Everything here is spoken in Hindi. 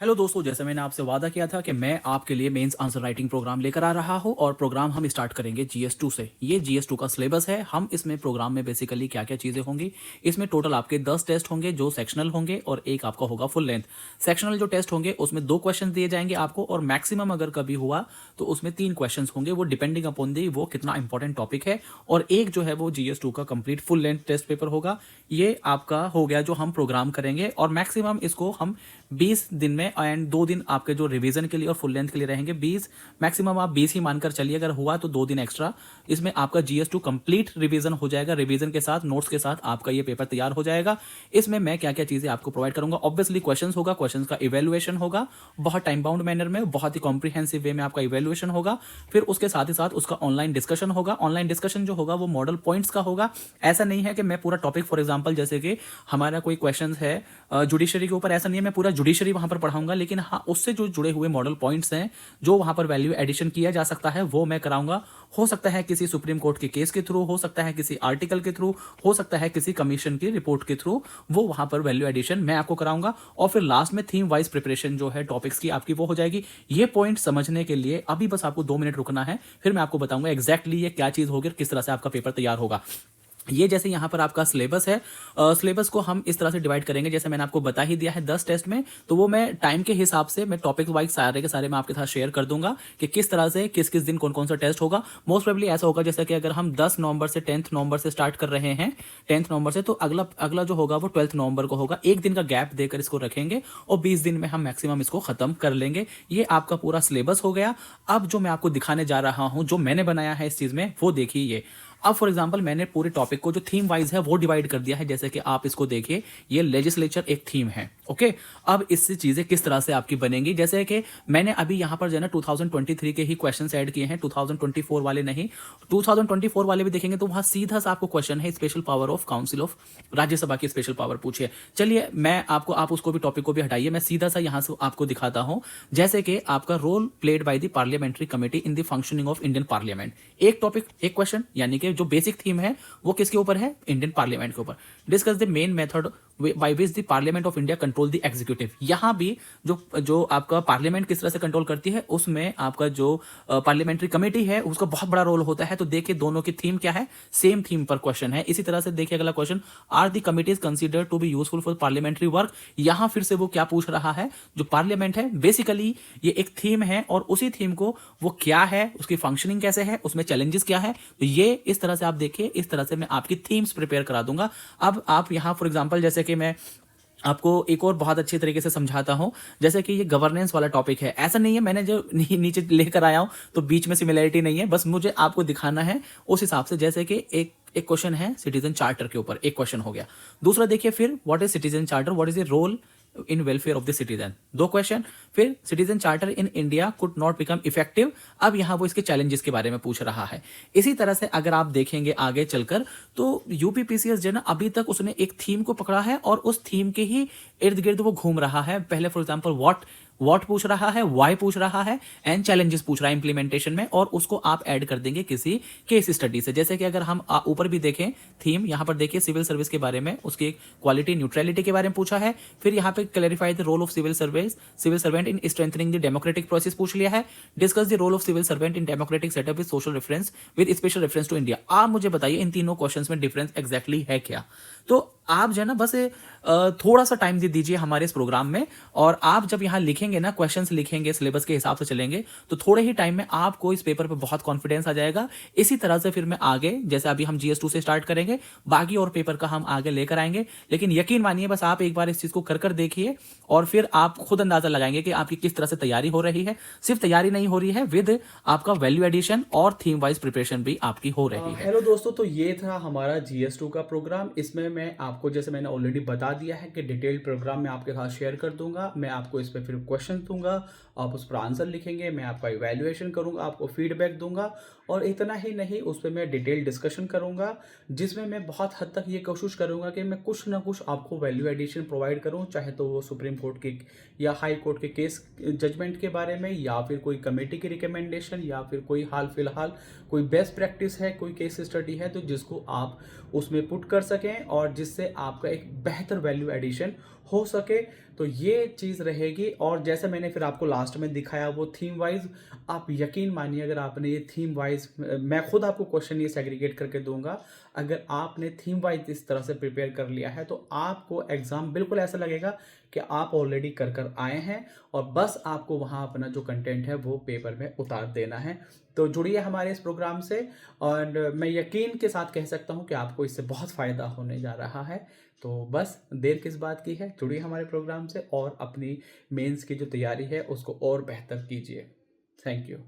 हेलो दोस्तों, जैसे मैंने आपसे वादा किया था कि मैं आपके लिए मेंस आंसर राइटिंग प्रोग्राम लेकर आ रहा हूं और प्रोग्राम हम स्टार्ट करेंगे जीएस 2 से। ये जीएस 2 का सिलेबस है। हम इसमें प्रोग्राम में बेसिकली क्या क्या चीज़ें होंगी, इसमें टोटल आपके 10 टेस्ट होंगे जो सेक्शनल होंगे और एक आपका होगा फुल लेंथ। सेक्शनल जो टेस्ट होंगे उसमें 2 क्वेश्चन दिए जाएंगे आपको और मैक्सिमम अगर कभी हुआ तो उसमें 3 क्वेश्चन होंगे, वो डिपेंडिंग अपॉन दी वो कितना इंपॉर्टेंट टॉपिक है। और एक जो है वो जीएस 2 का complete full length test paper होगा। ये आपका हो गया जो हम प्रोग्राम करेंगे और मैक्सिमम इसको हम 20 दिन में एंड 2 दिन आपके जो रिवीजन के लिए और फुल लेंथ के लिए रहेंगे। 20 मैक्सिमम आप 20 ही मानकर चलिए, अगर हुआ तो 2 दिन एक्स्ट्रा। इसमें आपका जीएस 2 कंप्लीट रिवीजन हो जाएगा, रिवीजन के साथ नोट्स के साथ आपका ये पेपर तैयार हो जाएगा। इसमें मैं क्या क्या चीजें आपको प्रोवाइड करूंगा, ऑब्वियसली क्वेश्चंस होगा, क्वेश्चंस का इवेल्युएशन होगा बहुत टाइम बाउंड मैनर में, बहुत ही कॉम्प्रिहेंसिव वे में आपका इवेल्युएशन होगा। फिर उसके साथ ही साथ उसका ऑनलाइन डिस्कशन होगा। ऑनलाइन डिस्कशन जो होगा वो मॉडल पॉइंट्स का होगा। ऐसा नहीं है कि मैं पूरा टॉपिक, फॉर एग्जाम्पल जैसे कि हमारा कोई क्वेश्चन है जुडिशरी के ऊपर, ऐसा नहीं है मैं पूरा जुडिशरी वहां पर पढ़ाऊंगा, लेकिन हाँ उससे जो जुड़े हुए मॉडल पॉइंट्स हैं जो वहां पर वैल्यू एडिशन किया जा सकता है वो मैं कराऊंगा। हो सकता है किसी सुप्रीम कोर्ट के केस के थ्रू, हो सकता है किसी आर्टिकल के थ्रू, हो सकता है किसी कमीशन की रिपोर्ट के थ्रू, वो वहां पर वैल्यू एडिशन मैं आपको कराऊंगा। और फिर लास्ट में थीम वाइज प्रिपरेशन जो है टॉपिक्स की आपकी वो हो जाएगी। ये पॉइंट समझने के लिए अभी बस आपको 2 मिनट रुकना है, फिर मैं आपको बताऊंगा एग्जैक्टली ये क्या चीज होगी और किस तरह से आपका पेपर तैयार होगा। ये जैसे यहाँ पर आपका सिलेबस है, सिलेबस को हम इस तरह से डिवाइड करेंगे जैसे मैंने आपको बता ही दिया है 10 टेस्ट में। तो वो मैं टाइम के हिसाब से मैं टॉपिक वाइज सारे के सारे मैं आपके साथ शेयर कर दूंगा कि किस तरह से किस किस दिन कौन कौन सा टेस्ट होगा। मोस्ट प्रोबेबली ऐसा होगा जैसे कि अगर हम 10 नवंबर से 10 नवंबर से स्टार्ट कर रहे हैं, 10 नवंबर से, तो अगला अगला जो होगा वो 12 नवंबर को होगा। एक दिन का गैप देकर इसको रखेंगे और 20 दिन में हम मैक्सिमम इसको खत्म कर लेंगे। ये आपका पूरा सिलेबस हो गया। अब जो मैं आपको दिखाने जा रहा हूं, जो मैंने बनाया है इस चीज में, वो देखिए। ये अब फॉर एग्जांपल मैंने पूरे टॉपिक को जो थीम वाइज है वो डिवाइड कर दिया है। जैसे कि आप इसको देखिए, ये लेजिस्लेचर एक थीम है। ओके, अब इससे चीजें किस तरह से आपकी बनेंगी, जैसे कि मैंने अभी यहां पर जो है ना 2023 के ही क्वेश्चन ऐड किए हैं, 2024 वाले नहीं। 2024 वाले भी देखेंगे तो वहां सीधा सा आपको क्वेश्चन है special power of council of Rajya Sabha की स्पेशल पावर पूछिए। चलिए मैं आपको, आप उसको भी टॉपिक को भी हटाइए, मैं सीधा सा यहां से आपको दिखाता हूं। जैसे कि आपका role played by the parliamentary committee in the functioning of Indian parliament. एक टॉपिक एक क्वेश्चन, यानी कि जो बेसिक थीम है वो किसके ऊपर है, इंडियन पार्लियामेंट के ऊपर। Discuss the main method by which the parliament of India control the executive. यहां भी जो जो आपका पार्लियामेंट किस तरह से कंट्रोल करती है उसमें आपका जो पार्लियामेंट्री कमेटी है उसका बहुत बड़ा रोल होता है। तो देखिए दोनों की थीम क्या है, सेम थीम पर क्वेश्चन है। इसी तरह से देखिए अगला question, are the committees considered to be useful for parliamentary work. यहां फिर से वो क्या पूछ रहा है, जो पार्लियामेंट है बेसिकली ये एक थीम है और उसी थीम को वो क्या है, उसकी फंक्शनिंग कैसे है, उसमें चैलेंजेस क्या है। तो ये इस तरह से आप देखिए, इस तरह से मैं आपकी थीम्स प्रिपेयर करा दूंगा। अब आप यहां फॉर एग्जांपल जैसे कि मैं आपको एक और बहुत अच्छे तरीके से समझाता हूं, जैसे कि ये गवर्नेंस वाला टॉपिक है। ऐसा नहीं है मैंने जो नीचे लेकर आया हूं तो बीच में सिमिलरिटी नहीं है, बस मुझे आपको दिखाना है उस हिसाब से। जैसे कि एक क्वेश्चन है सिटीजन चार्टर के ऊपर, एक क्वेश्चन हो गया। दूसरा देखिए फिर what is citizen charter, what is the role in welfare of the citizen, 2 question. फिर citizen charter in India could not become effective. अब यहां वो इसके चैलेंजेस के बारे में पूछ रहा है। इसी तरह से अगर आप देखेंगे आगे चलकर तो यूपीपीसीएस जो ना अभी तक उसने एक थीम को पकड़ा है और उस थीम के ही इर्द गिर्द वो घूम रहा है। पहले फॉर एग्जाम्पल व्हाट पूछ रहा है, वाई पूछ रहा है एंड चैलेंजेस पूछ रहा है इंप्लीमेंटेशन में, और उसको आप ऐड कर देंगे किसी केस स्टडी से। जैसे कि अगर हम ऊपर भी देखें थीम, यहां पर देखिए सिविल सर्विस के बारे में, उसकी क्वालिटी न्यूट्रलिटी के बारे में पूछा है। फिर यहां पे clarify the role of civil servant in strengthening the democratic process पूछ लिया है। Discuss the role of civil servant in democratic setup with social reference with special reference to India. आप मुझे बताइए इन तीनों क्वेश्चंस में डिफरेंस एग्जैक्टली है क्या। तो आप जो है ना बस थोड़ा सा टाइम दे दीजिए हमारे इस प्रोग्राम में, और आप जब यहां लिखेंगे ना, क्वेश्चंस लिखेंगे, सिलेबस के हिसाब से चलेंगे, तो थोड़े ही टाइम में आपको इस पेपर पे बहुत कॉन्फिडेंस आ जाएगा। इसी तरह से फिर मैं आगे, जैसे अभी हम जीएस 2 से स्टार्ट करेंगे, बाकी और पेपर का हम आगे लेकर आएंगे। लेकिन यकीन मानिए बस आप एक बार इस चीज को कर देखिए और फिर आप खुद अंदाजा लगाएंगे कि आपकी किस तरह से तैयारी हो रही है। सिर्फ तैयारी नहीं हो रही है, विद आपका वैल्यू एडिशन और थीम वाइज प्रिपरेशन भी आपकी हो रही है। हेलो दोस्तों, तो ये था हमारा जीएस 2 का प्रोग्राम। इसमें मैं आपको, जैसे मैंने ऑलरेडी बता दिया है कि डिटेल्ड प्रोग्राम मैं आपके साथ शेयर कर दूंगा। मैं आपको इस पर फिर क्वेश्चन दूंगा, आप उस पर आंसर लिखेंगे, मैं आपका इवैल्यूएशन करूंगा, आपको फीडबैक दूंगा, और इतना ही नहीं उस पर मैं डिटेल डिस्कशन करूंगा, जिसमें मैं बहुत हद तक ये कोशिश करूंगा कि मैं कुछ ना कुछ आपको वैल्यू एडिशन प्रोवाइड करूं, चाहे तो वो सुप्रीम कोर्ट के या हाई कोर्ट के केस जजमेंट के बारे में, या फिर कोई कमेटी की रिकमेंडेशन, या फिर कोई हाल फिलहाल कोई बेस्ट प्रैक्टिस है, कोई केस स्टडी है, तो जिसको आप उसमें पुट कर सकें और जिससे आपका एक बेहतर वैल्यू एडिशन हो सके तो ये चीज़ रहेगी। और जैसे मैंने फिर आपको लास्ट में दिखाया वो थीम वाइज, आप यकीन मानिए अगर आपने ये थीम वाइज, मैं खुद आपको क्वेश्चन ये सेग्रीगेट करके दूंगा, अगर आपने थीम वाइज इस तरह से प्रिपेयर कर लिया है तो आपको एग्ज़ाम बिल्कुल ऐसा लगेगा कि आप ऑलरेडी कर कर आए हैं और बस आपको वहाँ अपना जो कंटेंट है वो पेपर में उतार देना है। तो जुड़िए हमारे इस प्रोग्राम से और मैं यकीन के साथ कह सकता हूँ कि आपको इससे बहुत फ़ायदा होने जा रहा है। तो बस देर किस बात की है, जुड़िए हमारे प्रोग्राम से और अपनी मेंस की जो तैयारी है उसको और बेहतर कीजिए। Thank you.